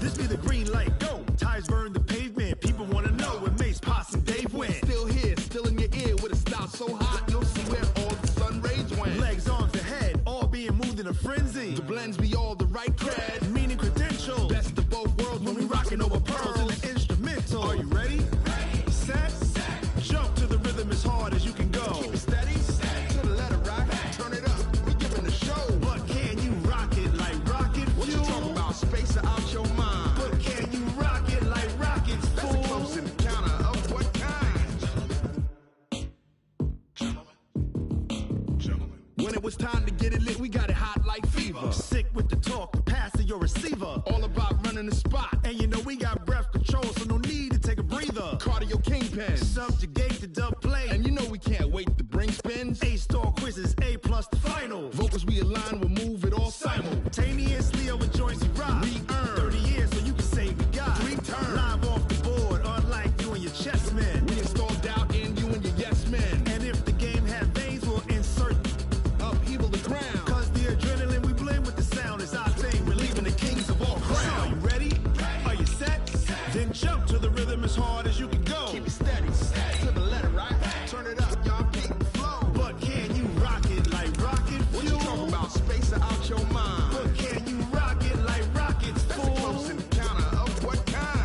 This be the green light, go. Tires burn the pavement. People wanna know when Mace, Pops, and Dave went. Still here, still in your ear with a style so hot, you'll see where all the sun rays went. Legs, arms, and head, all being moved in a frenzy. The blends be all the right cred, meaning credentials. best of both worlds When we rockin' over pearls in the instrumental. Are you ready? Set. Jump to the rhythm as hard as you can go. Keep it steady, to the letter right, turn it up, we giving the show. But can you rock it like rocket fuel? What you talking about, space out your mind? But can you rock it like rockets, That's fool? a close encounter of what kind? Gentlemen. When it was time to get it lit, we got it hot like fever. Sick with the talk, pass to your receiver. All about running the spot, And you know we got breath control, so no need to take a breather. cardio kingpin. Subjugate the dub play. And you know we can't wait to bring spins. A-star quizzes, A+ the final. Vocals we align, we'll move it all Simultaneously over joints we rock. We earn 30 years so you can say we got 3 turns. live off the board, unlike you and your chess men. We install doubt in you and your yes men. And if the game had veins, we'll insert. Upheaval the ground. Cause the adrenaline we blend with the sound is our thing, relieving the kings of all Crown. crown. Are you ready? Are you set? Then jump to the rhythm as hard as you can go. Keep it steady, to the letter right. Turn it up, y'all keep the flow. But can you rock it like rocket fuel? What you talking about, space out your mind? But can you rock it like rockets, That's a fool? close encounter of what kind?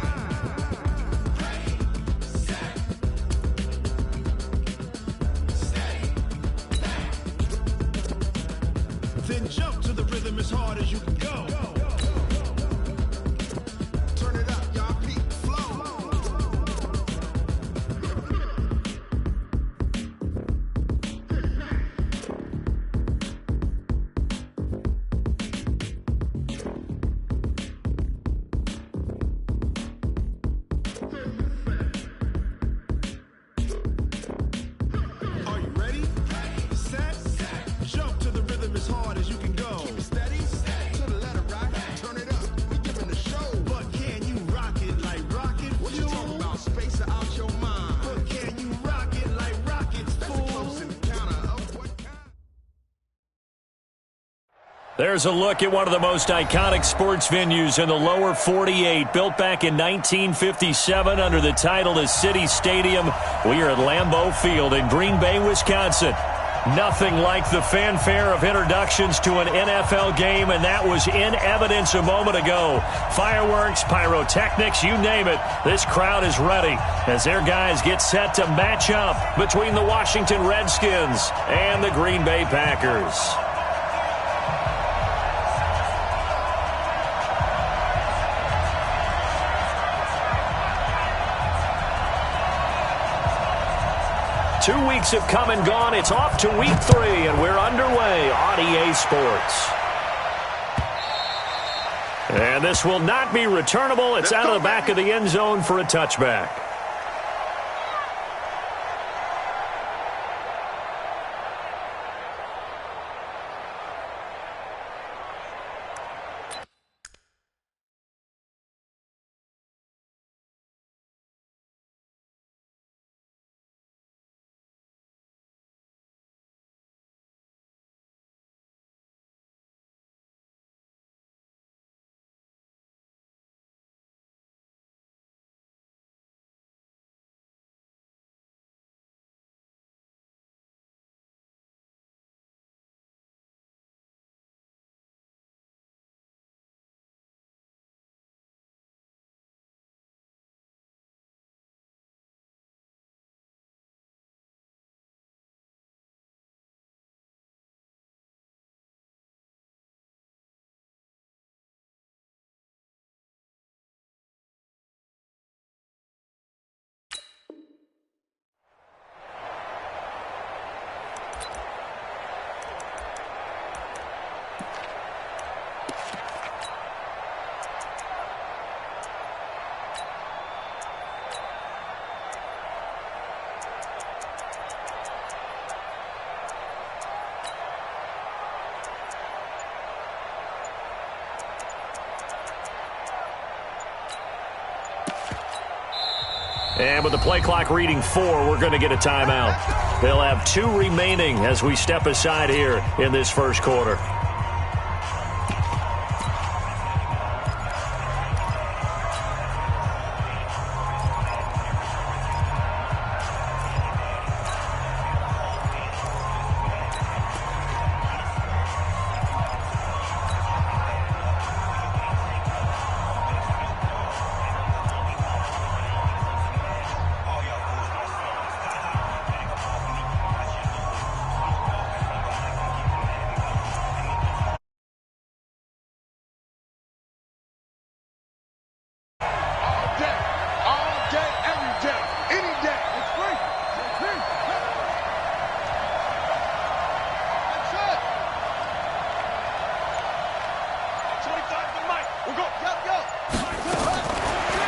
Then jump to the rhythm as hard as you can go. Turn it up, y'all keep the flow. Are you ready? Set. Jump to the rhythm as hard as you can go. Keep it steady, to the letter right. Turn it up, we giving the show. But can you rock it like rocket What you fuel? talking about, space out your mind? But can you rock it like rockets, That's a fool? close encounter of what kind? There's a look at one of the most iconic sports venues in the lower 48, built back in 1957 under the title of City Stadium. We are at Lambeau Field in Green Bay, Wisconsin. Nothing like the fanfare of introductions to an NFL game, and that was in evidence a moment ago. Fireworks, pyrotechnics, you name it. This crowd is ready as their guys get set to match up between the Washington Redskins and the Green Bay Packers. Two weeks have come and gone. It's off to week 3, and we're underway on EA Sports. And this will not be returnable. It's out of the back of the end zone for a touchback. And with the play clock reading 4, we're going to get a timeout. They'll have 2 remaining as we step aside here in this first quarter.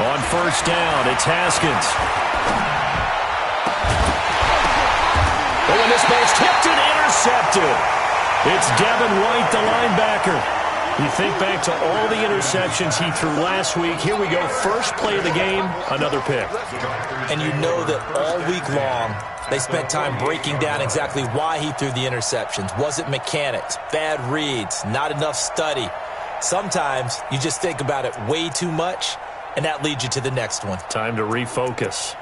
On first down, it's Haskins. Oh, and this ball's tipped and intercepted. It's Devin White, the linebacker. You think back to all the interceptions he threw last week. Here we go. First play of the game, another pick. And you know that all week long, they spent time breaking down exactly why he threw the interceptions. Was it mechanics, bad reads, not enough study? Sometimes you just think about it way too much, and that leads you to the next one. Time to refocus.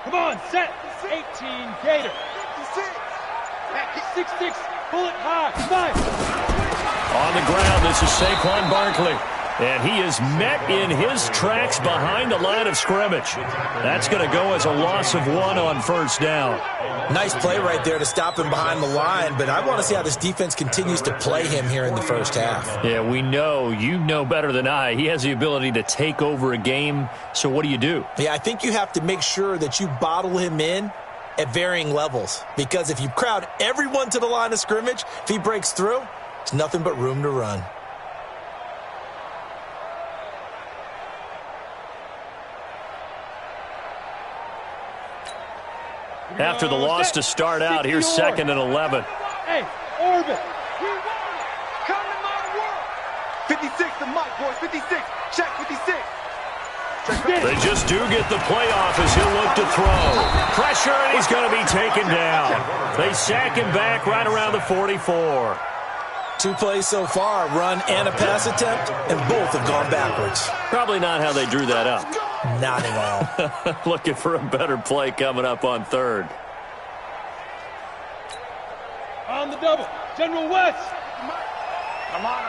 Come on, set. 18, Gator. 6-6, bullet high. 5. On the ground, this is Saquon Barkley. And he is met in his tracks behind the line of scrimmage. That's going to go as a loss of 1 on first down. Nice play right there to stop him behind the line, but I want to see how this defense continues to play him here in the first half. Yeah, we know. You know better than I. He has the ability to take over a game, so what do you do? Yeah, I think you have to make sure that you bottle him in at varying levels, because if you crowd everyone to the line of scrimmage, if he breaks through, there's nothing but room to run. After the loss to start out, here's 2nd and 11. Hey, orbit. We won! Come to my world! 56 to Mike, boys. 56. Check 56. They just do get the playoff as he'll look to throw. Pressure, and he's going to be taken down. They sack him back right around the 44. 2 plays so far, run and a pass attempt, and both have gone backwards. Probably not how they drew that up. Not at all. Looking for a better play coming up on 3rd. On the double. General West. Come on.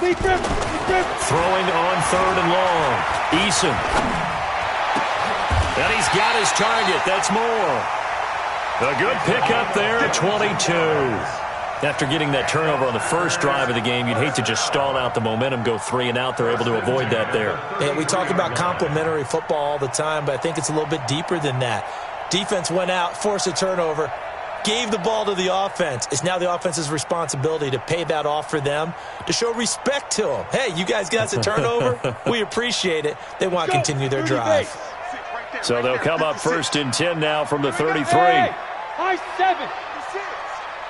Deep rip. Throwing on 3rd and long. Eason. And he's got his target. That's Moore. A good pickup there at 22. After getting that turnover on the first drive of the game, you'd hate to just stall out the momentum, go 3 and out. They're able to avoid that there. And we talk about complementary football all the time, but I think it's a little bit deeper than that. Defense went out, forced a turnover, gave the ball to the offense. It's now the offense's responsibility to pay that off for them, to show respect to them. Hey, you guys got the turnover? We appreciate it. They want to continue their drive. So they'll come up 1st and 10 now from the 33. Hey, high 7.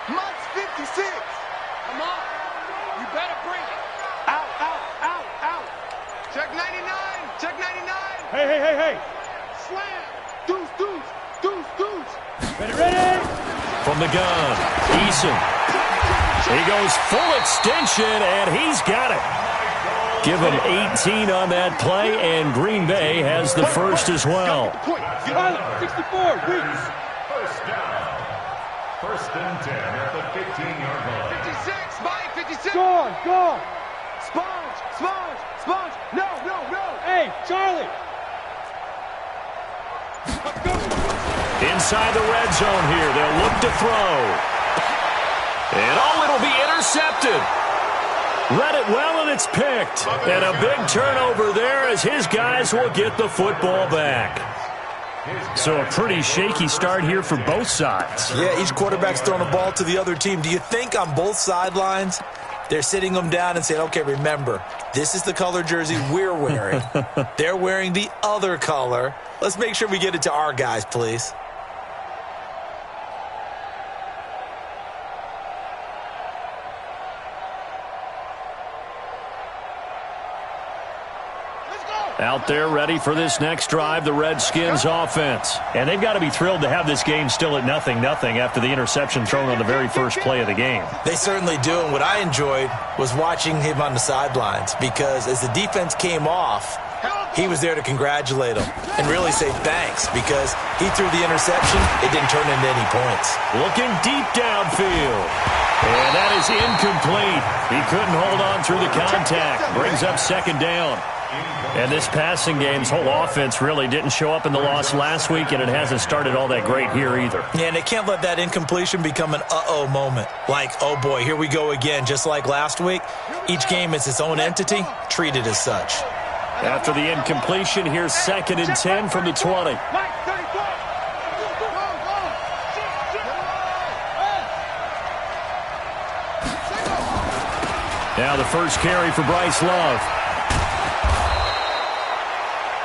Mike's 56. Come on. You better bring it. Out. Check 99. Check 99. Hey. Slam. Deuce. Ready. From the gun, Eason. He goes full extension, and he's got it. Give him 18 on that play, and Green Bay has the first as well. 64, Weeks. First down. 1st and 10 at the 15-yard line. 56, Mike, 56. Gone. Sponge. No. Hey, Charlie. Inside the red zone here, they'll look to throw. And it'll be intercepted. Read it well, and it's picked. And a big turnover there as his guys will get the football back. So a pretty shaky start here for both sides. Yeah, each quarterback's throwing a ball to the other team. Do you think on both sidelines they're sitting them down and saying, okay, remember, this is the color jersey we're wearing. They're wearing the other color. Let's make sure we get it to our guys, please. Out there ready for this next drive, the Redskins offense. And they've got to be thrilled to have this game still at 0-0 after the interception thrown on the very first play of the game. They certainly do, and what I enjoyed was watching him on the sidelines, because as the defense came off, he was there to congratulate them and really say thanks, because he threw the interception. It didn't turn into any points. Looking deep downfield. And that is incomplete. He couldn't hold on through the contact. Brings up second down. And this passing game's whole offense really didn't show up in the loss last week, and it hasn't started all that great here either. Yeah, and they can't let that incompletion become an uh-oh moment. Like, oh boy, here we go again, just like last week. Each game is its own entity, treated as such. After the incompletion, here's 2nd and 10 from the 20. Now the first carry for Bryce Love.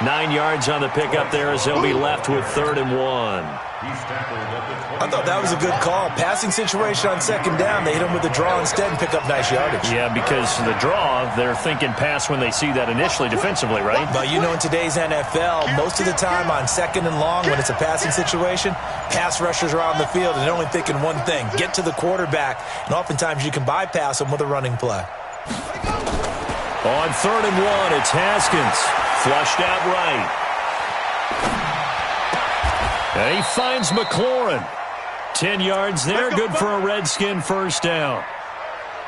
9 yards on the pickup there as they'll be left with 3rd and 1. I thought that was a good call. Passing situation on 2nd down. They hit him with the draw instead and pick up nice yardage. Yeah, because the draw, they're thinking pass when they see that initially defensively, right? But you know, in today's NFL, most of the time on 2nd and long, when it's a passing situation, pass rushers are on the field and they're only thinking one thing, get to the quarterback. And oftentimes you can bypass them with a running play. On 3rd and 1, it's Haskins. Flushed out right. And he finds McLaurin. 10 yards there, good for a Redskin first down.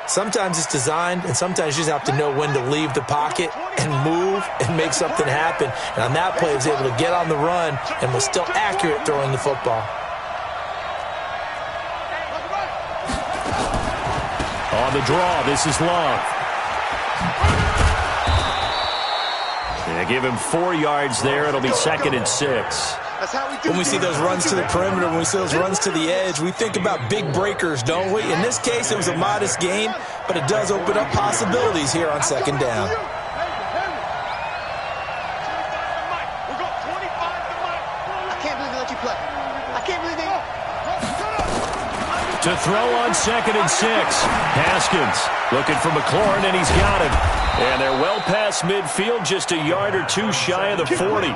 Sometimes it's designed, and sometimes you just have to know when to leave the pocket and move and make something happen. And on that play, he was able to get on the run and was still accurate throwing the football. On the draw, this is Love. They give him 4 yards there. It'll be 2nd and 6. When we see those runs to the perimeter, when we see those runs to the edge, we think about big breakers, don't we? In this case, it was a modest gain, but it does open up possibilities here on 2nd down. To throw on 2nd and 6. Haskins looking for McLaurin, and he's got him. And they're well past midfield, just a yard or two shy of the 40.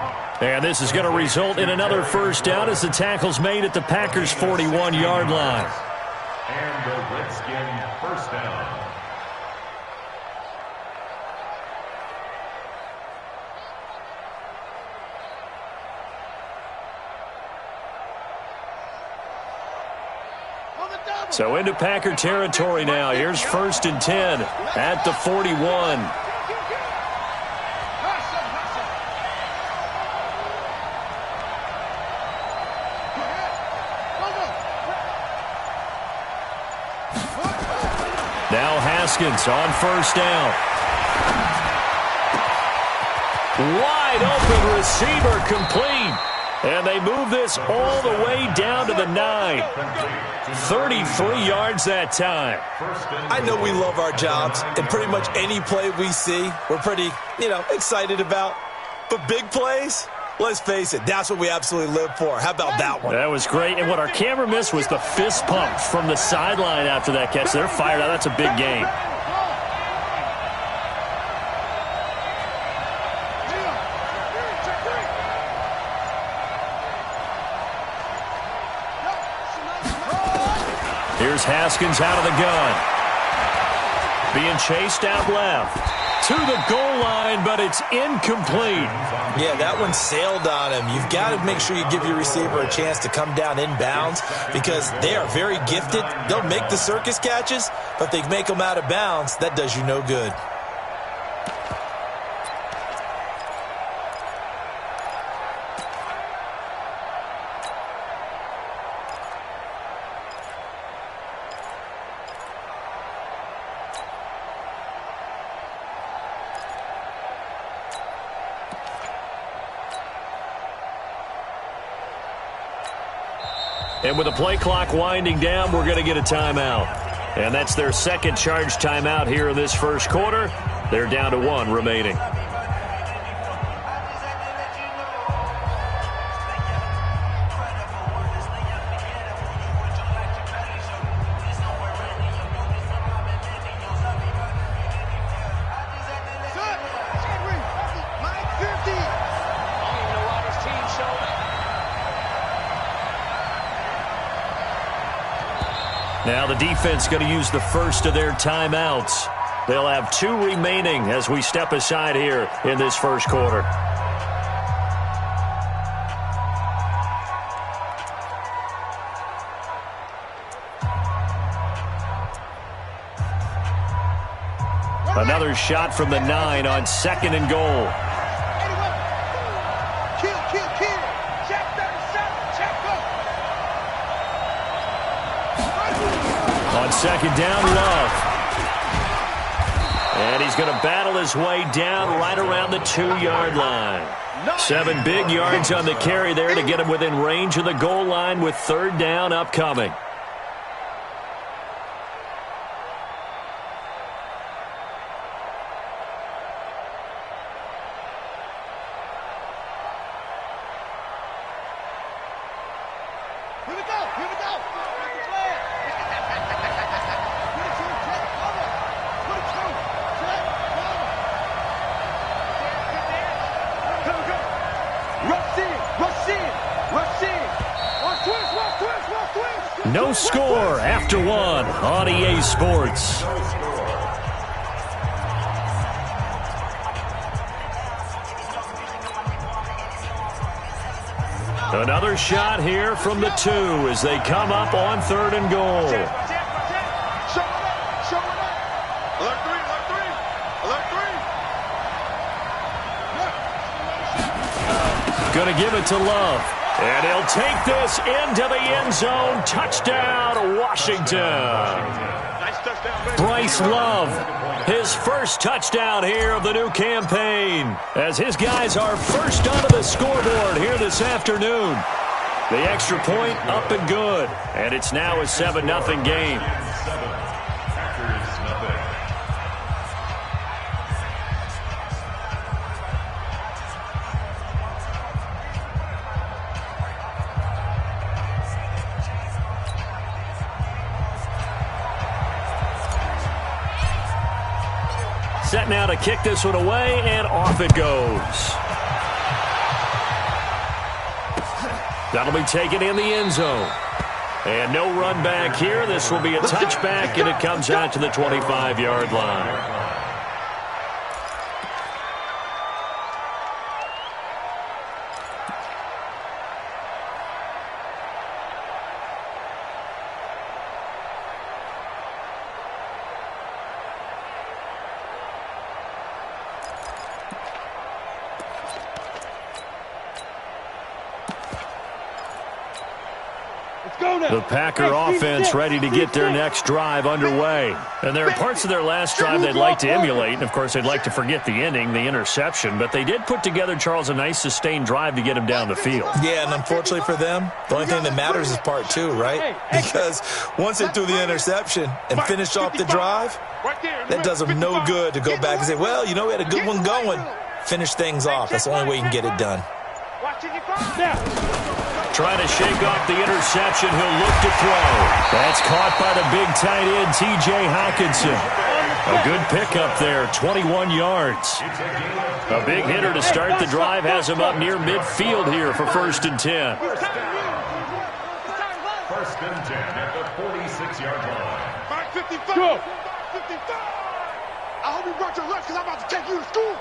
And this is going to result in another first down as the tackle's made at the Packers' 41-yard line. And the Redskin first down. So into Packer territory now. Here's 1st and 10 at the 41. Now Haskins on 1st down. Wide open receiver complete. And they move this all the way down to the 9. 33 yards that time. I know we love our jobs, and pretty much any play we see, we're pretty, excited about. But big plays, let's face it, that's what we absolutely live for. How about that one? That was great. And what our camera missed was the fist pump from the sideline after that catch. They're fired out. That's a big game. Here's Haskins out of the gun. Being chased out left. To the goal line, but it's incomplete. Yeah, that one sailed on him. You've got to make sure you give your receiver a chance to come down inbounds because they are very gifted. They'll make the circus catches, but if they make them out of bounds, that does you no good. And with the play clock winding down, we're going to get a timeout. And that's their second charge timeout here in this first quarter. They're down to 1 remaining. Now the defense going to use the first of their timeouts. They'll have 2 remaining as we step aside here in this first quarter. Another shot from the 9 on 2nd and goal. Kill. Check 37. Check up. On 2nd down, Love. And he's going to battle his way down right around the 2-yard line. 7 big yards on the carry there to get him within range of the goal line with 3rd down upcoming. Here we go. No score after 1 on EA Sports. Another shot here from the 2 as they come up on 3rd and goal. Show it up. Alert 3. Going to give it to Love. And he'll take this into the end zone. Touchdown, Washington. Bryce Love, his first touchdown here of the new campaign, as his guys are first onto the scoreboard here this afternoon. The extra point up and good, and it's now a 7-0 game. Set now to kick this one away, and off it goes. That'll be taken in the end zone. And no run back here. This will be a touchback, and it comes out to the 25-yard line. The Packer offense ready to get their next drive underway. And there are parts of their last drive they'd like to emulate. And, of course, they'd like to forget the ending, the interception. But they did put together, Charles, a nice sustained drive to get him down the field. Yeah, and unfortunately for them, the only thing that matters is part 2, right? Because once they threw the interception and finished off the drive, that does them no good to go back and say, well, you know, we had a good one going. Finish things off. That's the only way you can get it done. Trying to shake off the interception. He'll look to throw. That's caught by the big tight end, T.J. Hockenson. A good pickup there, 21 yards. A big hitter to start the drive has him up near midfield here for 1st and 10. 1st and 10 at the 46-yard line. 55. Go. 55. I hope you brought your lunch because I'm about to take you to school.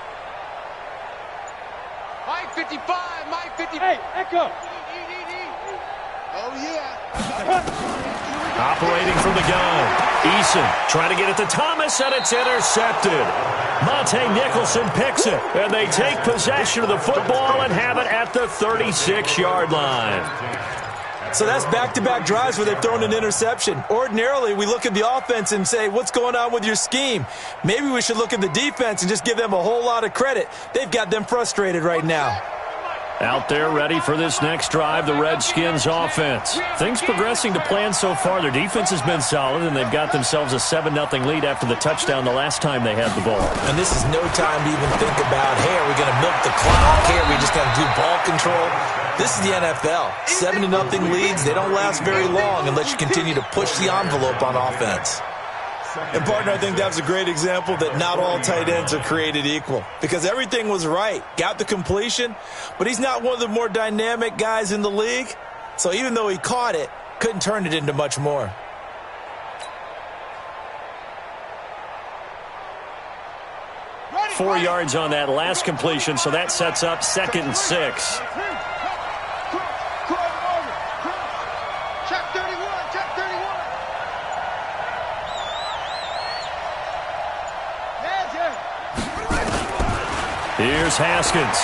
Mike 55. Mike 55. Hey, Echo. Oh, yeah. Operating from the gun. Eason trying to get it to Thomas, and it's intercepted. Monte Nicholson picks it, and they take possession of the football and have it at the 36-yard line. So that's back-to-back drives where they've thrown an interception. Ordinarily, we look at the offense and say, what's going on with your scheme? Maybe we should look at the defense and just give them a whole lot of credit. They've got them frustrated right now. Out there ready for this next drive, the Redskins offense. Things progressing to plan so far. Their defense has been solid, and they've got themselves a 7-0 lead after the touchdown the last time they had the ball. And this is no time to even think about, hey, are we going to milk the clock? Hey, are we just going to do ball control? This is the NFL. 7-0 leads, they don't last very long unless you continue to push the envelope on offense. And, partner, I think that was a great example that not all tight ends are created equal because everything was right. Got the completion, but he's not one of the more dynamic guys in the league. So even though he caught it, couldn't turn it into much more. Ready, 4 yards on that last completion, so that sets up 2nd and 6. Here's Haskins.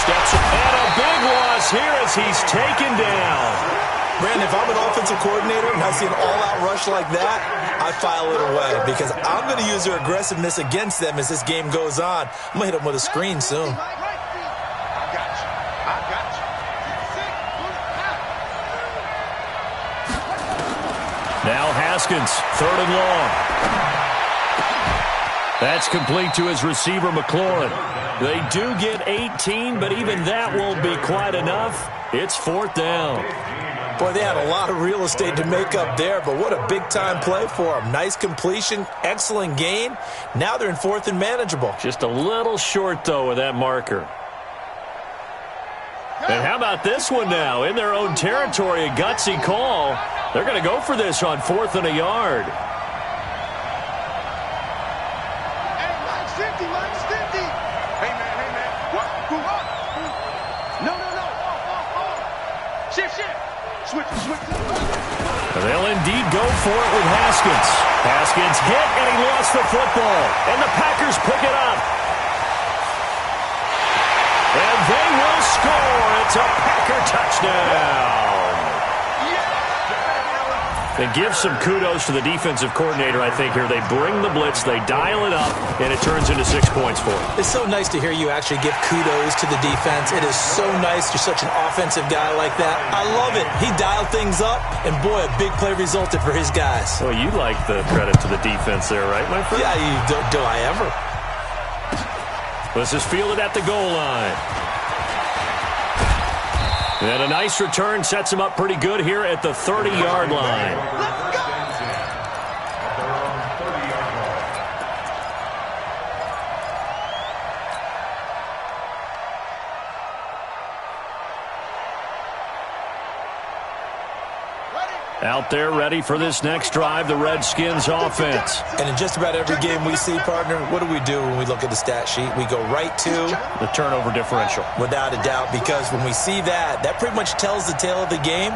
Steps and a big loss here as he's taken down. Brandon, if I'm an offensive coordinator and I see an all-out rush like that, I file it away because I'm going to use their aggressiveness against them as this game goes on. I'm going to hit them with a screen soon. I got you. Now Haskins, 3rd and long. That's complete to his receiver, McLaurin. They do get 18, but even that won't be quite enough. It's 4th down. Boy, they had a lot of real estate to make up there, but what a big-time play for them. Nice completion, excellent gain. Now they're in 4th and manageable. Just a little short, though, with that marker. And how about this one now? In their own territory, a gutsy call. They're going to go for this on 4th and a yard. Hey, man. What? No. Shift. Switch. They'll indeed go for it with Haskins. Haskins hit, and he lost the football. And the Packers pick it up. And they will score. It's a Packer touchdown. And give some kudos to the defensive coordinator, I think, here. They bring the blitz, they dial it up, and it turns into 6 points for them. It's so nice to hear you actually give kudos to the defense. It is so nice. You're such an offensive guy like that. I love it. He dialed things up, and boy, a big play resulted for his guys. Well, you like the credit to the defense there, right, my friend? Yeah, do I ever? This is fielded at the goal line. And a nice return sets him up pretty good here at the 30-yard line. Let's go! Out there ready for this next drive, the Redskins offense. And in just about every game we see, partner, what do we do when we look at the stat sheet? We go right to the turnover differential. Without a doubt, because when we see that, that pretty much tells the tale of the game.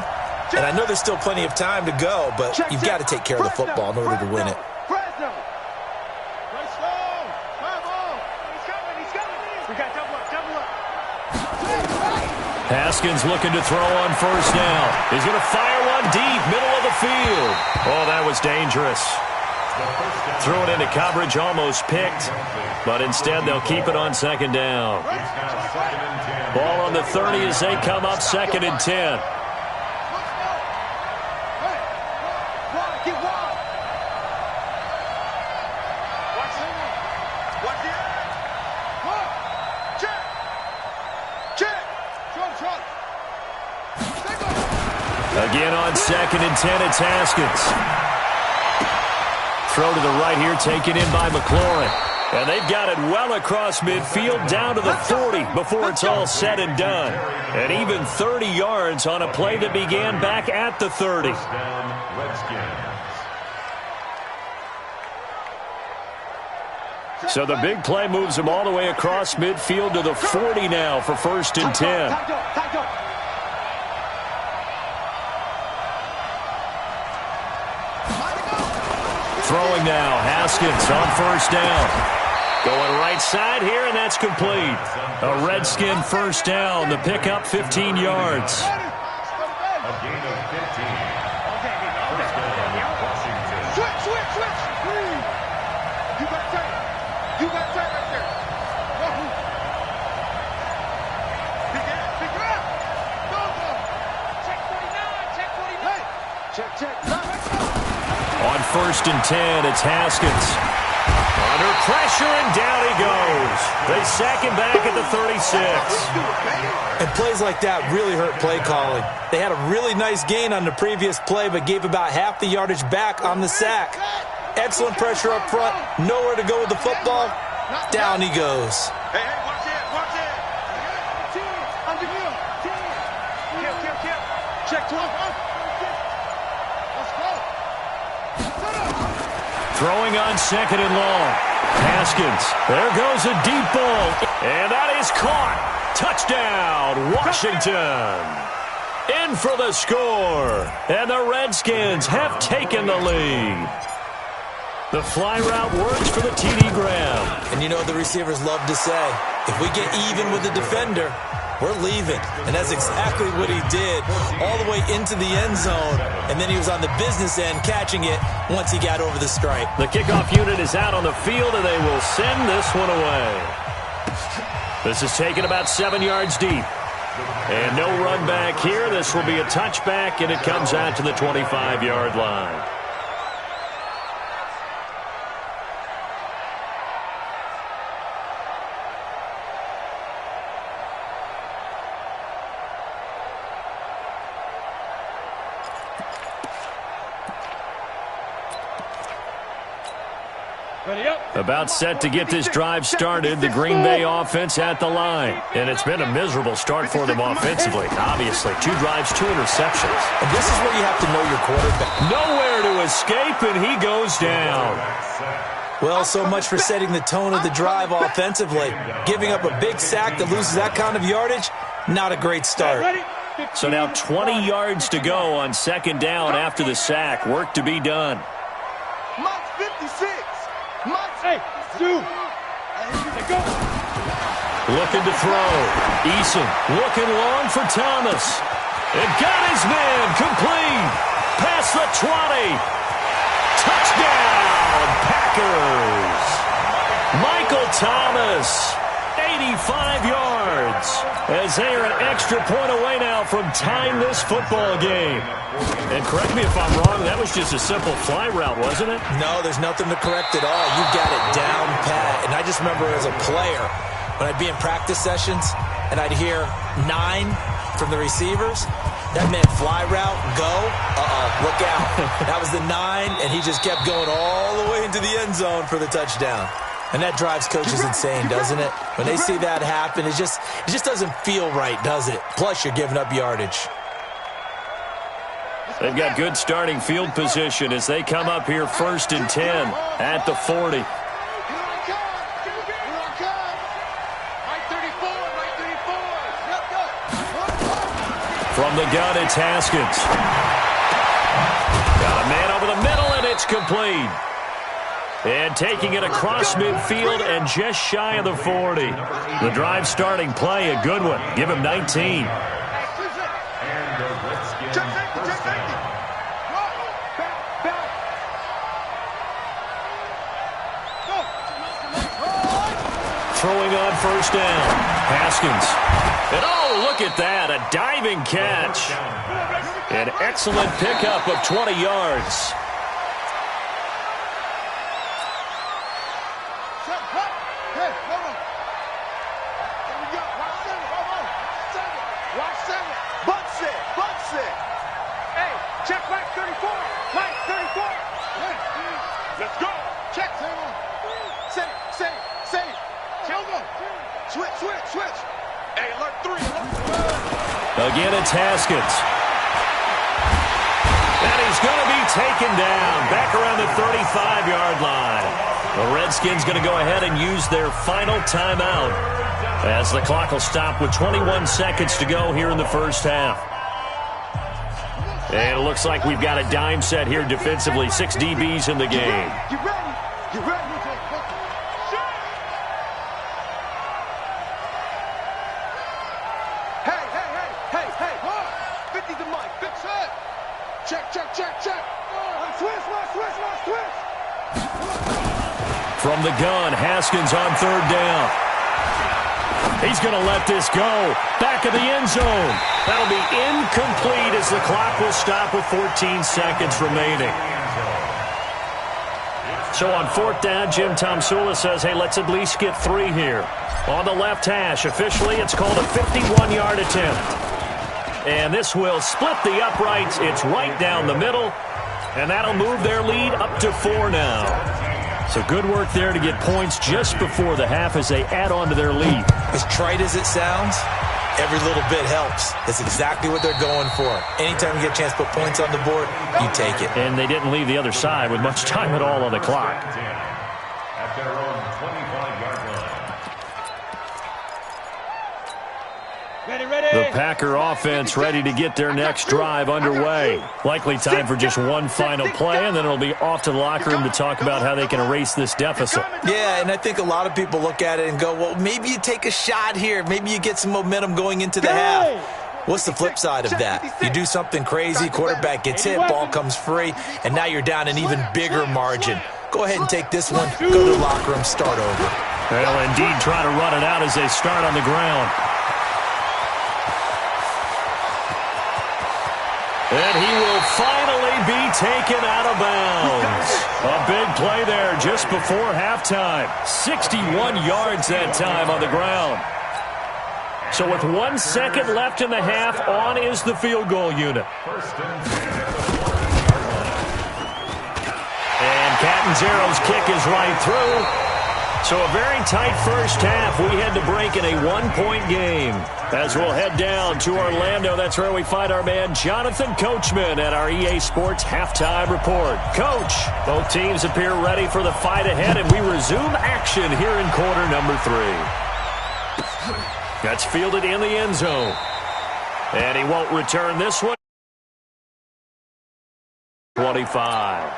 And I know there's still plenty of time to go, but you've got to take care of the football in order to win it. Haskins looking to throw on 1st down. He's going to fire one deep, middle of the field. Oh, that was dangerous. Threw it into coverage, almost picked, but instead they'll keep it on 2nd down. Ball on the 30 as they come up 2nd and 10. Again on 2nd and 10, it's Haskins. Throw to the right here, taken in by McLaurin. And they've got it well across midfield, down to the 40 before it's all said and done. And even 30 yards on a play that began back at the 30. So the big play moves them all the way across midfield to the 40 now for 1st and 10. Throwing now, Haskins on 1st down. Going right side here, and that's complete. A Redskin 1st down, the pickup 15 yards. A gain of 15. Switch. You got tight right there. Pick her up. Go. Check 49. On 1st and 10, it's Haskins. Under pressure, and down he goes. They sack him back at the 36. And plays like that really hurt play calling. They had a really nice gain on the previous play, but gave about half the yardage back on the sack. Excellent pressure up front. Nowhere to go with the football. Down he goes. Hey, watch it. Under you. Kill. Check 12. Throwing on 2nd and long. Haskins. There goes a deep ball. And that is caught. Touchdown, Washington. In for the score. And the Redskins have taken the lead. The fly route works for the TD grab. And you know what the receivers love to say? If we get even with the defender, we're leaving. And that's exactly what he did all the way into the end zone. And then he was on the business end catching it once he got over the stripe. The kickoff unit is out on the field, and they will send this one away. This is taken about 7 yards deep. And no run back here. This will be a touchback, and it comes out to the 25-yard line. About set to get this drive started, the Green Bay offense at the line. And it's been a miserable start for them offensively. Obviously, 2 drives, 2 interceptions. And this is where you have to know your quarterback. Nowhere to escape, and he goes down. Well, so much for setting the tone of the drive offensively. Giving up a big sack that loses that kind of yardage, not a great start. So now 20 yards to go on second down after the sack. Work to be done. Mike's 56. Hey, Stu. Go. Looking to throw. Eason looking long for Thomas. And got his man complete. Past the 20. Touchdown, Packers. Michael Thomas, 85 yards. As they are an extra point away now from tying this football game. And correct me if I'm wrong, that was just a simple fly route, wasn't it? No, there's nothing to correct at all. You got it down pat. And I just remember as a player, when I'd be in practice sessions and I'd hear 9 from the receivers, that meant fly route, go, look out. That was the 9, and he just kept going all the way into the end zone for the touchdown. And that drives coaches insane, doesn't it? When they see that happen, it just doesn't feel right, does it? Plus, you're giving up yardage. They've got good starting field position as they come up here 1st and 10 at the 40. From the gun, it's Haskins. Got a man over the middle, and it's complete. And taking it across midfield and just shy of the 40. The drive starting play, a good one. Give him 19. Throwing on first down. Haskins. And oh, look at that. A diving catch. An excellent pickup of 20 yards. Again, it's Haskins. And he's going to be taken down back around the 35-yard line. The Redskins going to go ahead and use their final timeout as the clock will stop with 21 seconds to go here in the first half. And it looks like we've got a dime set here defensively. 6 DBs in the game. You ready? You ready? From the gun, Haskins on 3rd down. He's going to let this go. Back of the end zone. That'll be incomplete as the clock will stop with 14 seconds remaining. So on 4th down, Jim Tomsula says, hey, let's at least get 3 here. On the left hash, officially, it's called a 51-yard attempt. And this will split the uprights. It's right down the middle. And that'll move their lead up to 4 now. So good work there to get points just before the half as they add on to their lead. As trite as it sounds, every little bit helps. That's exactly what they're going for. Anytime you get a chance to put points on the board, you take it. And they didn't leave the other side with much time at all on the clock. At their own 25-yard line. The Packer offense ready to get their next drive underway. Likely time for just one final play, and then it'll be off to the locker room to talk about how they can erase this deficit. Yeah, and I think a lot of people look at it and go, well, maybe you take a shot here. Maybe you get some momentum going into the half. What's the flip side of that? You do something crazy, quarterback gets hit, ball comes free, and now you're down an even bigger margin. Go ahead and take this one, go to the locker room, start over. They'll indeed try to run it out as they start on the ground. And he will finally be taken out of bounds. A big play there just before halftime. 61 yards that time on the ground. So with 1 second left in the half, on is the field goal unit. And Catanzero's kick is right through. So a very tight first half. We had to break in a one-point game. As we'll head down to Orlando, that's where we find our man Jonathan Coachman at our EA Sports Halftime Report. Coach, both teams appear ready for the fight ahead, and we resume action here in quarter number 3. That's fielded in the end zone. And he won't return this one. 25.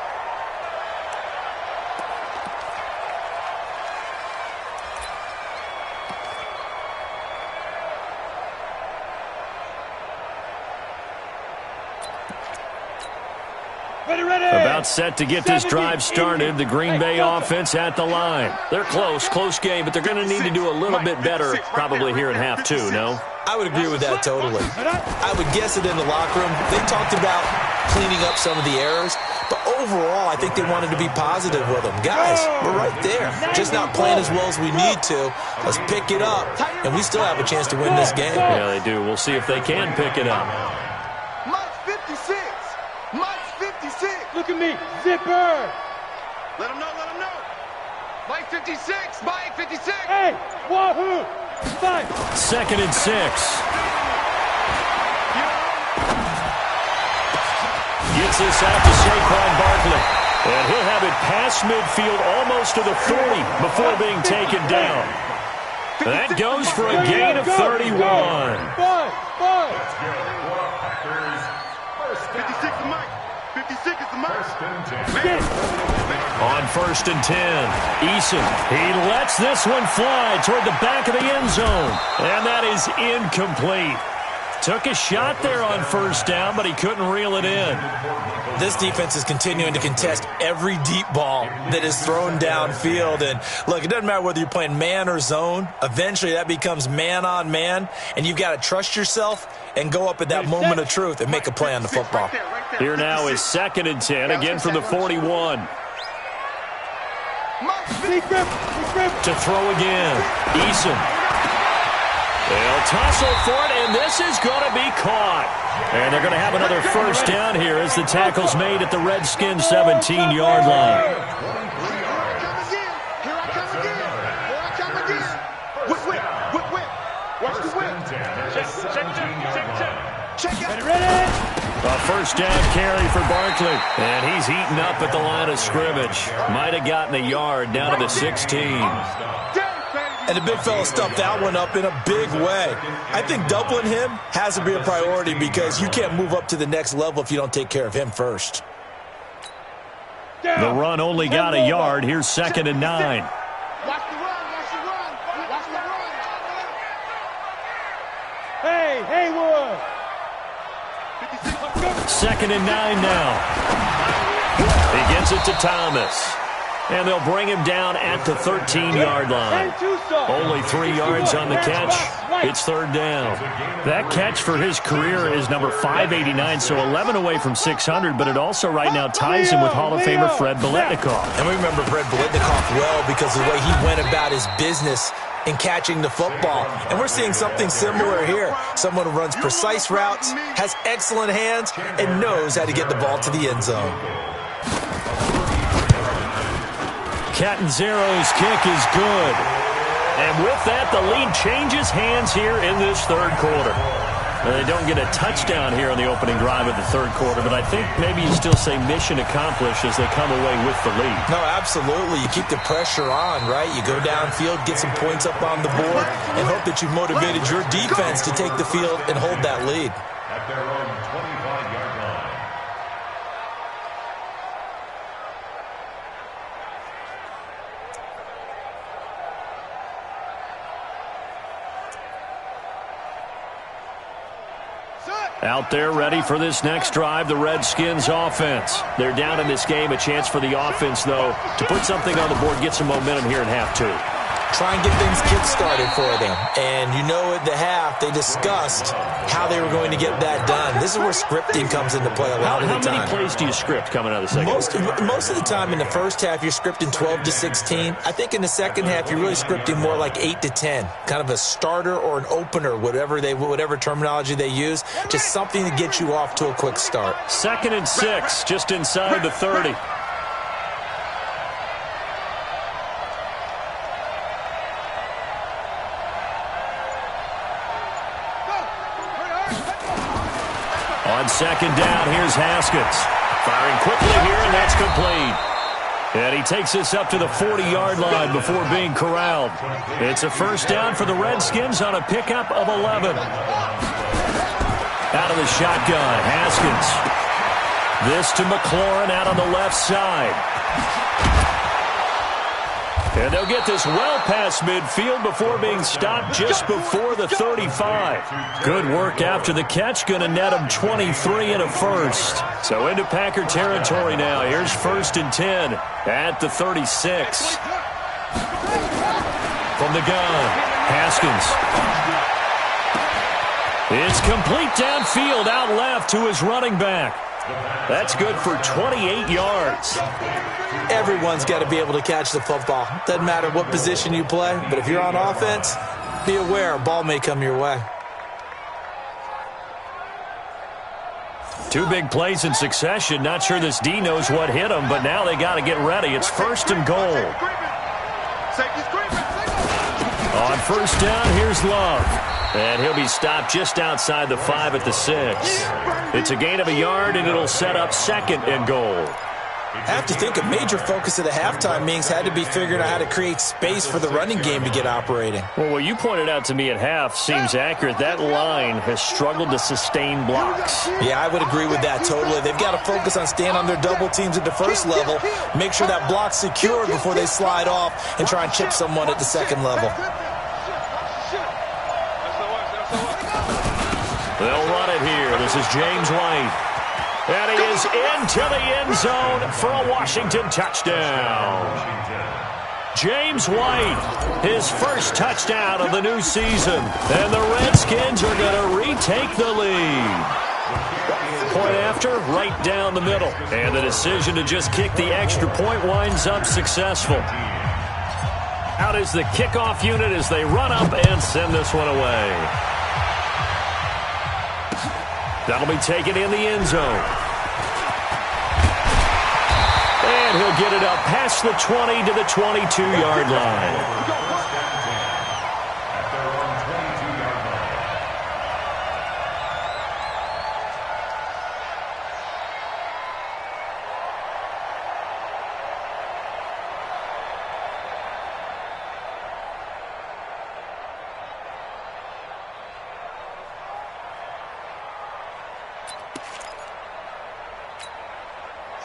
About set to get this drive started. The Green Bay offense at the line. They're close game, but they're going to need to do a little bit better probably here in half 2, no? I would agree with that totally. I would guess it in the locker room. They talked about cleaning up some of the errors, but overall, I think they wanted to be positive with them. Guys, we're right there. Just not playing as well as we need to. Let's pick it up, and we still have a chance to win this game. Yeah, they do. We'll see if they can pick it up. Look at me, zipper! Let him know, let him know. Mike 56, Mike 56. Hey, wahoo! 5. 2nd and 6. Gets this out to Saquon Barkley. And he'll have it past midfield almost to the 40 before being taken down. That goes for a gain of 31. 5. 56 to Mike. 56 is the mark. On 1st and 10, Eason, he lets this one fly toward the back of the end zone. And that is incomplete. Took a shot there on 1st down, but he couldn't reel it in. This defense is continuing to contest every deep ball that is thrown downfield. And look, it doesn't matter whether you're playing man or zone. Eventually that becomes man on man, and you've got to trust yourself and go up at that moment of truth and make a play on the football. Here now is 2nd and 10, again from the 41. To throw again, Eason. They'll tussle for it, and this is going to be caught. And they're going to have another 1st down here as the tackle's made at the Redskins' 17-yard line. Here I come again. Whip. Watch the whip. Check it. Ready? A 1st down carry for Barkley. And he's heating up at the line of scrimmage. Might have gotten a yard down to the 16. And the big fella stuffed that one up in a big way. I think doubling him has to be a priority because you can't move up to the next level if you don't take care of him first. The run only got a yard. Here's 2nd and 9. Watch the run. Hey, Haywood! 2nd and 9 now. He gets it to Thomas. And they'll bring him down at the 13-yard line. Only 3 yards on the catch. It's 3rd down. That catch for his career is number 589, so 11 away from 600, but it also right now ties him with Hall of Famer Fred Biletnikoff. And we remember Fred Biletnikoff well because of the way he went about his business in catching the football. And we're seeing something similar here. Someone who runs precise routes, has excellent hands, and knows how to get the ball to the end zone. Catanzero's kick is good. And with that, the lead changes hands here in this 3rd quarter. They don't get a touchdown here on the opening drive of the third quarter, but I think maybe you still say mission accomplished as they come away with the lead. No, absolutely. You keep the pressure on, right? You go downfield, get some points up on the board, and hope that you've motivated your defense to take the field and hold that lead. At their own 25-yard line. Out there ready for this next drive, the Redskins offense. They're down in this game. A chance for the offense, though, to put something on the board, get some momentum here in half two. Try and get things kick-started for them. And you know at the half, they discussed how they were going to get that done. This is where scripting comes into play a lot of the time. How many plays do you script coming out of the second? Most of the time in the first half, you're scripting 12 to 16. I think in the second half, you're really scripting more like 8 to 10. Kind of a starter or an opener, whatever terminology they use. Just something to get you off to a quick start. 2nd and 6, just inside the 30. On 2nd down, here's Haskins. Firing quickly here, and that's complete. And he takes us up to the 40-yard line before being corralled. It's a first down for the Redskins on a pickup of 11. Out of the shotgun, Haskins. This to McLaurin out on the left side. And they'll get this well past midfield before being stopped just before the 35. Good work after the catch. Going to net them 23 and a first. So into Packer territory now. Here's 1st and 10 at the 36. From the gun, Haskins. It's complete downfield out left to his running back. That's good for 28 yards. Everyone's got to be able to catch the football. Doesn't matter what position you play, but if you're on offense, be aware a ball may come your way. 2 big plays in succession. Not sure this D knows what hit him, but now they got to get ready. It's 1st and goal. On 1st down, here's Love. And he'll be stopped just outside the 5 at the 6. It's a gain of a yard, and it'll set up 2nd and goal. I have to think a major focus of the halftime meetings had to be figuring out how to create space for the running game to get operating. Well, what you pointed out to me at half seems accurate. That line has struggled to sustain blocks. Yeah, I would agree with that totally. They've got to focus on staying on their double teams at the first level, make sure that block's secured before they slide off and try and chip someone at the second level. They'll run it here. This is James White. And he is into the end zone for a Washington touchdown. James White, his first touchdown of the new season. And the Redskins are going to retake the lead. Point after, right down the middle. And the decision to just kick the extra point winds up successful. Out is the kickoff unit as they run up and send this one away. That'll be taken in the end zone. And he'll get it up past the 20 to the 22-yard line.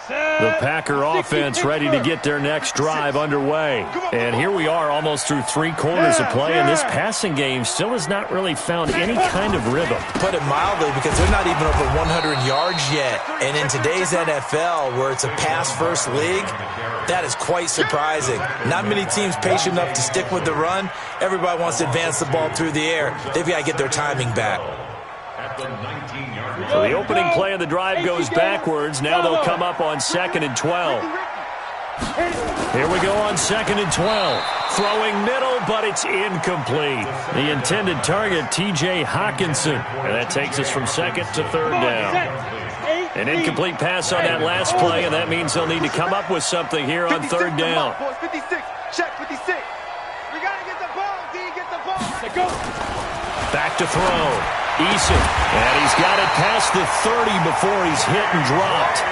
The Packer offense ready to get their next drive underway. And here we are almost through 3 quarters of play, and this passing game still has not really found any kind of rhythm. Put it mildly, because they're not even over 100 yards yet. And in today's NFL, where it's a pass-first league, that is quite surprising. Not many teams patient enough to stick with the run. Everybody wants to advance the ball through the air. They've got to get their timing back. So the opening play of the drive goes backwards. Now they'll come up on 2nd and 12. Here we go on 2nd and 12. Throwing middle, but it's incomplete. The intended target, T.J. Hawkinson. And that takes us from 2nd to 3rd down. An incomplete pass on that last play, and that means they'll need to come up with something here on 3rd down. 56, check 56. We got to get the ball, D, get the ball. Back to throw. Eason, and he's got it past the 30 before he's hit and dropped.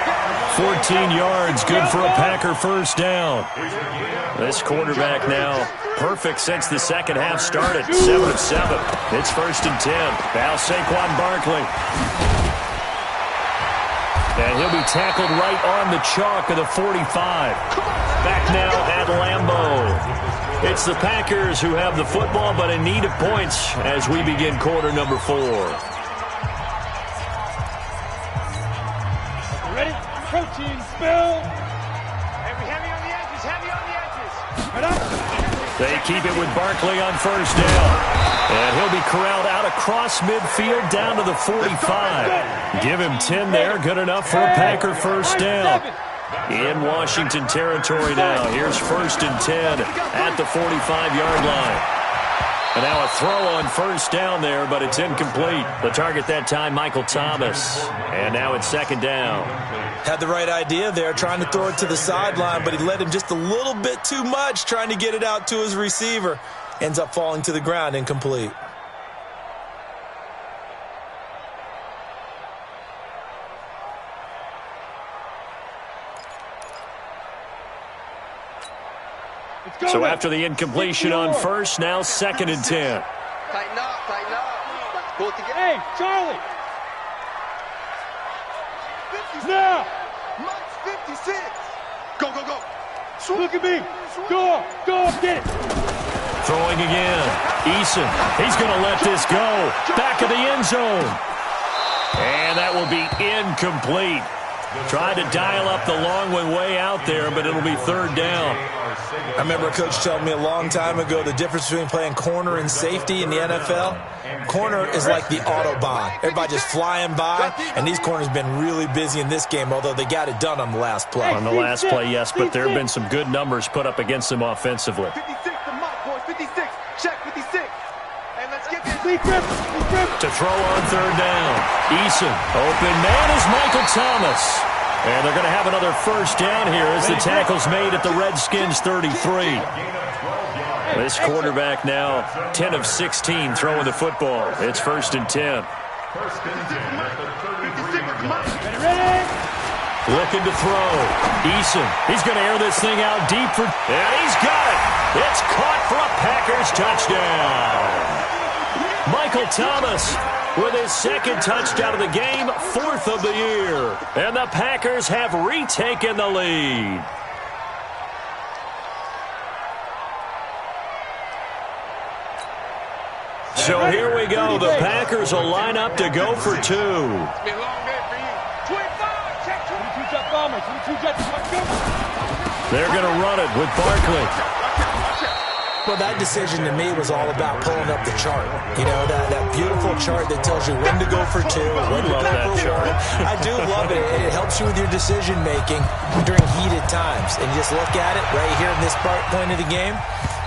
14 yards, good for a Packer first down. This quarterback now perfect since the second half started. 7 of 7. It's 1st and 10. Now Saquon Barkley. And he'll be tackled right on the chalk of the 45. Back now at Lambeau. It's the Packers who have the football, but in need of points as we begin quarter number 4. Ready? Protein spill. Heavy on the edges, heavy on the edges. Right up. They keep it with Barkley on first down. And he'll be corralled out across midfield down to the 45. Give him 10 there. Good enough for a Packer first down. In Washington territory now. Here's 1st and 10 at the 45-yard line. And now a throw on first down there, but it's incomplete. The target that time, Michael Thomas. And now it's 2nd down. Had the right idea there, trying to throw it to the sideline, but he led him just a little bit too much, trying to get it out to his receiver. Ends up falling to the ground, incomplete. So after the incompletion on first, now 2nd and 10. Tighten up, tighten up. Pull it together. Hey, Charlie. Now. Mike's 56. Go, go, go. Look at me. Go, get it. Throwing again. Eason. He's going to let this go. Back of the end zone. And that will be incomplete. Tried to dial up the long one way out there, but it'll be 3rd down. I remember a coach telling me a long time ago the difference between playing corner and safety in the NFL. Corner is like the Autobahn. Everybody just flying by, and these corners have been really busy in this game, although they got it done on the last play. On the last play, yes, but there have been some good numbers put up against them offensively. 56 to Mike, boys. 56. Check 56. And let's get this. To throw on 3rd down. Eason. Open man is Michael Thomas. And they're going to have another first down here as the tackle's made at the Redskins 33. This quarterback now 10 of 16 throwing the football. It's 1st and 10. Looking to throw. Eason. He's going to air this thing out deep for... And he's got it. It's caught for a Packers touchdown. Michael Thomas with his 2nd touchdown of the game, 4th of the year. And the Packers have retaken the lead. So here we go. The Packers will line up to go for 2. It's been a long day for you. 25. Check 22 jet bombers. 22 jet. They're going to run it with Barkley. Well, that decision to me was all about pulling up the chart. You know, that beautiful chart that tells you when to go for 2, when to go for 1. I do love it. It helps you with your decision-making during heated times. And you just look at it right here in this point of the game.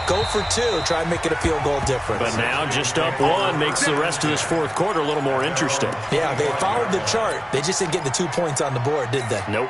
Go for 2. Try and make it a field goal difference. But now just up 1 makes the rest of this 4th quarter a little more interesting. Yeah, they followed the chart. They just didn't get the 2 points on the board, did they? Nope.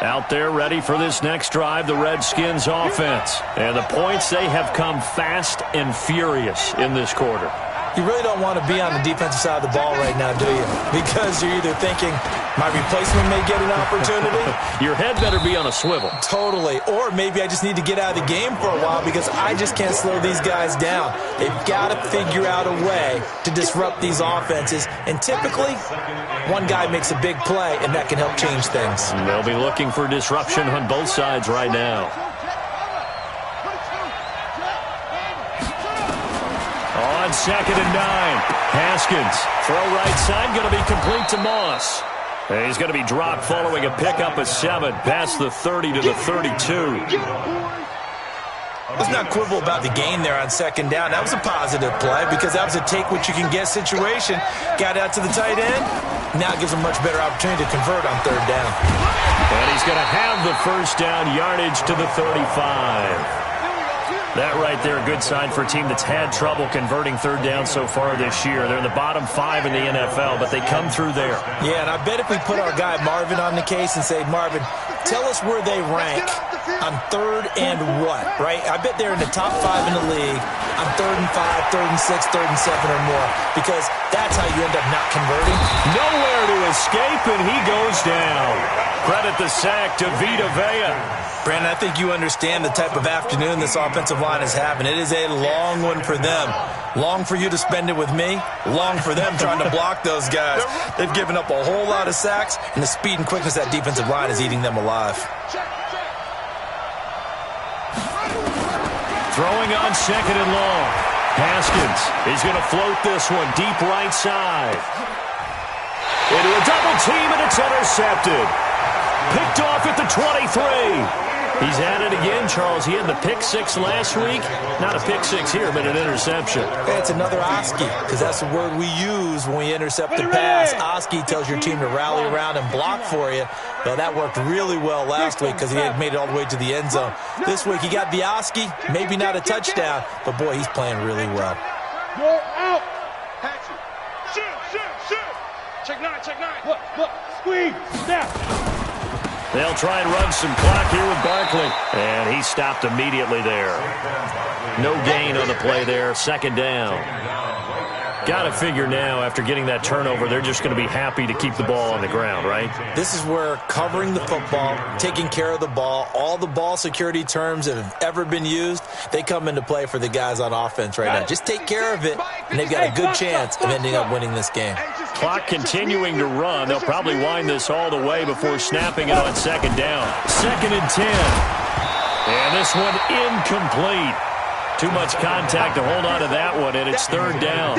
Out there ready for this next drive, the Redskins offense. And the points, they have come fast and furious in this quarter. You really don't want to be on the defensive side of the ball right now, do you? Because you're either thinking, my replacement may get an opportunity. Your head better be on a swivel. Totally. Or maybe I just need to get out of the game for a while because I just can't slow these guys down. They've got to figure out a way to disrupt these offenses. And typically, one guy makes a big play, and that can help change things. And they'll be looking for disruption on both sides right now. On 2nd and 9, Haskins. Throw right side, going to be complete to Moss. And he's going to be dropped following a pickup of 7 past the 30 to the 32. Let's not quibble about the gain there on 2nd down. That was a positive play because that was a take-what-you-can-get situation. Got out to the tight end. Now it gives him a much better opportunity to convert on 3rd down. And he's going to have the first down yardage to the 35. That right there, a good sign for a team that's had trouble converting 3rd down so far this year. They're in the bottom 5 in the NFL, but they come through there. Yeah, and I bet if we put our guy Marvin on the case and say, Marvin, tell us where they rank on 3rd and what, right? I bet they're in the top 5 in the league on 3rd and 5, 3rd and 6, 3rd and 7 or more, because that's how you end up not converting. Nowhere to escape, and he goes down. Credit the sack to Vita Vea. Brandon, I think you understand the type of afternoon this offensive line is having. It is a long one for them. Long for you to spend it with me. Long for them trying to block those guys. They've given up a whole lot of sacks, and the speed and quickness of that defensive line is eating them alive. Throwing on 2nd and long. Haskins is going to float this one deep right side. Into a double team, and it's intercepted. Picked off at the 23. He's at it again, Charles. He had the pick 6 last week. Not a pick 6 here, but an interception. It's another Oski, because that's the word we use when we intercept the pass. Oski tells your team to rally around and block for you. Well, that worked really well last week because he had made it all the way to the end zone. This week he got the Oski, maybe not a touchdown, but boy, he's playing really well. You're out. Shoot. Check 9. Look. Squeeze. Snap. They'll try and run some clock here with Barkley. And he stopped immediately there. No gain on the play there. 2nd down. Got to figure now, after getting that turnover, they're just going to be happy to keep the ball on the ground, right? This is where covering the football, taking care of the ball, all the ball security terms that have ever been used, they come into play for the guys on offense right now. Just take care of it, and they've got a good chance of ending up winning this game. Clock continuing to run. They'll probably wind this all the way before snapping it on 2nd down. 2nd and 10. And this one incomplete. Too much contact to hold on to that one, and it's 3rd down.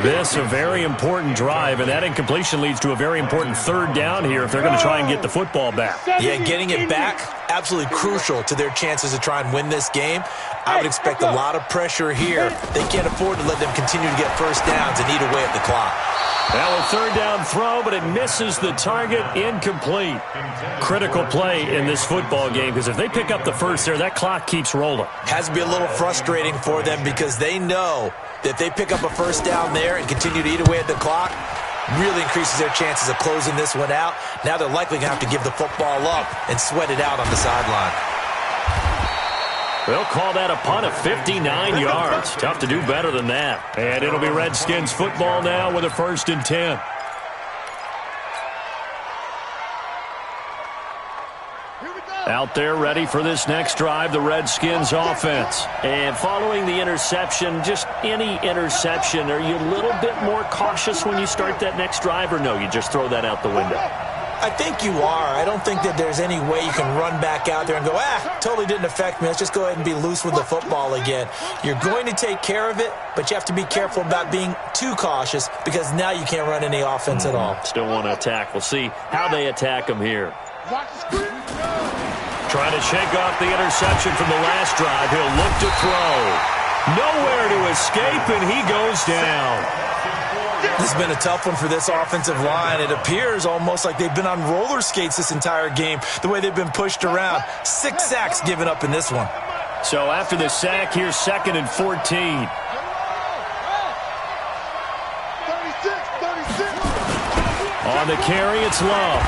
This a very important drive, and that incompletion leads to a very important 3rd down here if they're going to try and get the football back. Yeah, getting it back, absolutely crucial to their chances to try and win this game. I would expect a lot of pressure here. They can't afford to let them continue to get first downs and eat away at the clock. Now a 3rd down throw, but it misses the target, incomplete. Critical play in this football game, because if they pick up the first there, that clock keeps rolling. Has to be a little frustrating for them because they know that if they pick up a first down there and continue to eat away at the clock, really increases their chances of closing this one out. Now they're likely going to have to give the football up and sweat it out on the sideline. They'll call that a punt of 59 yards. Tough to do better than that. And it'll be Redskins football now with a 1st and 10. Out there ready for this next drive, the Redskins offense. And following the interception, just any interception, are you a little bit more cautious when you start that next drive, or no, you just throw that out the window? I think you are. I don't think that there's any way you can run back out there and go, totally didn't affect me. Let's just go ahead and be loose with the football again. You're going to take care of it, but you have to be careful about being too cautious because now you can't run any offense at all. Still want to attack. We'll see how they attack them here. Trying to shake off the interception from the last drive. He'll look to throw. Nowhere to escape, and he goes down. This has been a tough one for this offensive line. It appears almost like they've been on roller skates this entire game, the way they've been pushed around. 6 sacks given up in this one. So after the sack, here's 2nd and 14. On the carry, it's Love.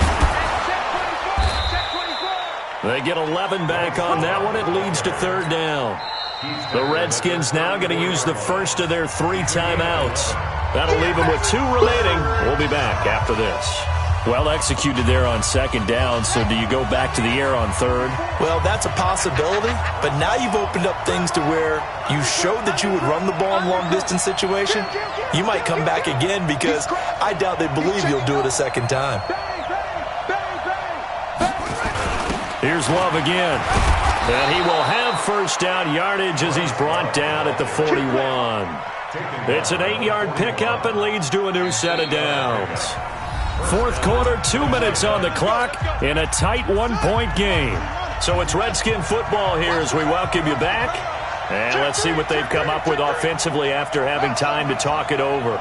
They get 11 back on that one. It leads to 3rd down. The Redskins now going to use the first of their 3 timeouts. That'll leave them with 2 remaining. We'll be back after this. Well executed there on 2nd down, so do you go back to the air on 3rd? Well, that's a possibility, but now you've opened up things to where you showed that you would run the ball in long-distance situation. You might come back again because I doubt they believe you'll do it a 2nd time. Here's Love again. And he will have first down yardage as he's brought down at the 41. It's an 8-yard pickup and leads to a new set of downs. 4th quarter, 2 minutes on the clock in a tight 1-point game. So it's Redskin football here as we welcome you back. And let's see what they've come up with offensively after having time to talk it over.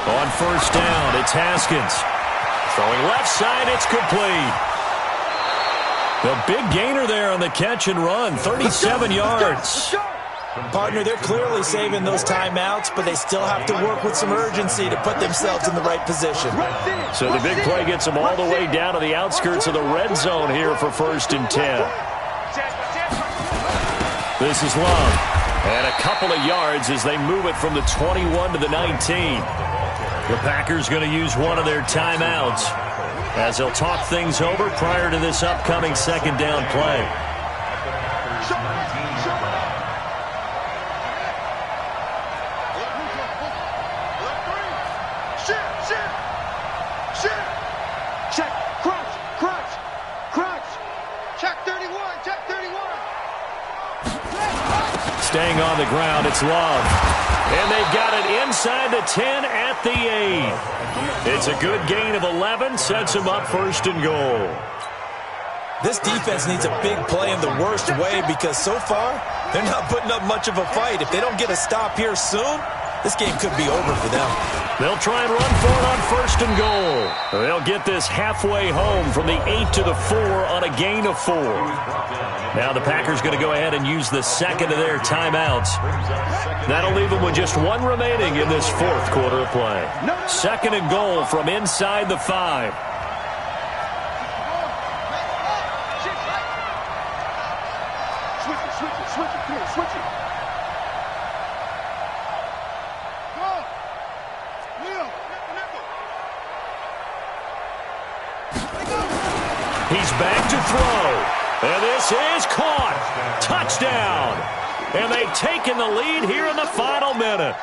On first down, it's Haskins. Throwing left side, it's complete. The big gainer there on the catch and run, 37 yards. Partner, they're clearly saving those timeouts, but they still have to work with some urgency to put themselves in the right position. So the big play gets them all the way down to the outskirts of the red zone here for 1st and 10. This is Love. And a couple of yards as they move it from the 21 to the 19. The Packers going to use one of their timeouts as they'll talk things over prior to this upcoming 2nd down play. Check, crunch. Check 31, check 31. Staying on the ground, it's Love. And they've got it inside the 10 at the 8. It's a good gain of 11, sets them up 1st and goal. This defense needs a big play in the worst way because so far, they're not putting up much of a fight. If they don't get a stop here soon, this game could be over for them. They'll try and run for it on 1st and goal. They'll get this halfway home from the 8 to the 4 on a gain of 4. Now the Packers going to go ahead and use the 2nd of their timeouts. That'll leave them with just one remaining in this 4th quarter of play. 2nd and goal from inside the 5. Switch it. He's back to throw. And this is caught. Touchdown. And they've taken the lead here in the final minute.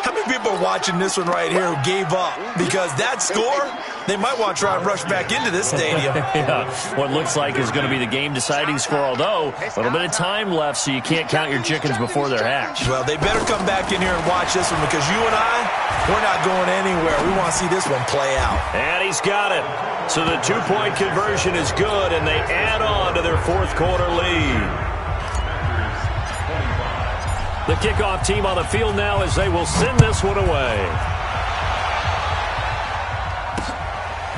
How many people are watching this one right here who gave up? Because that score, they might want to try and rush back into this stadium. Yeah, what looks like is going to be the game-deciding score, although a little bit of time left, so you can't count your chickens before they're hatched. Well, they better come back in here and watch this one because you and I, we're not going anywhere. We want to see this one play out. And he's got it. So the 2-point conversion is good, and they add on to their 4th quarter lead. The kickoff team on the field now as they will send this one away.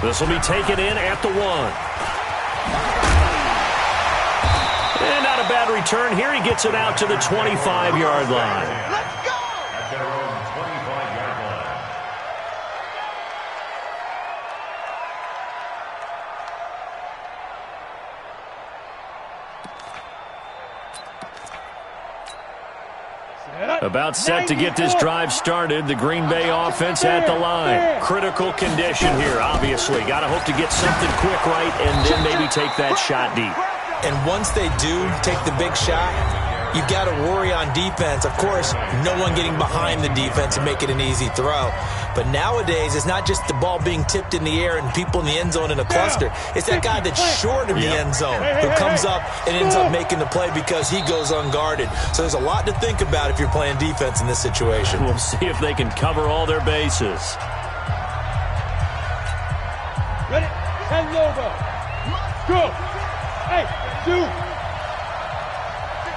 This will be taken in at the 1. And not a bad return here. He gets it out to the 25-yard line. Let's go! At their own 25-yard line. About set to get this drive started. The Green Bay offense at the line. Critical condition here, obviously. Got to hope to get something quick right and then maybe take that shot deep. And once they do take the big shot, you've got to worry on defense. Of course, no one getting behind the defense and make it an easy throw. But nowadays, it's not just the ball being tipped in the air and people in the end zone in a cluster. It's that guy that's short of the end zone who comes up and ends up making the play because he goes unguarded. So there's a lot to think about if you're playing defense in this situation. We'll see if they can cover all their bases. Ready? Hands over. Go. Hey, two.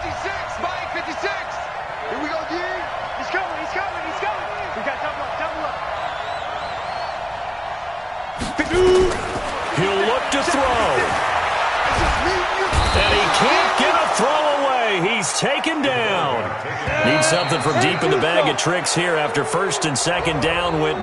56, Mike, 56. Here we go, D. He's coming. We got double up. He'll look to throw. And he can't get a throw away. He's taken down. Needs something from deep in the bag of tricks here after 1st and 2nd down went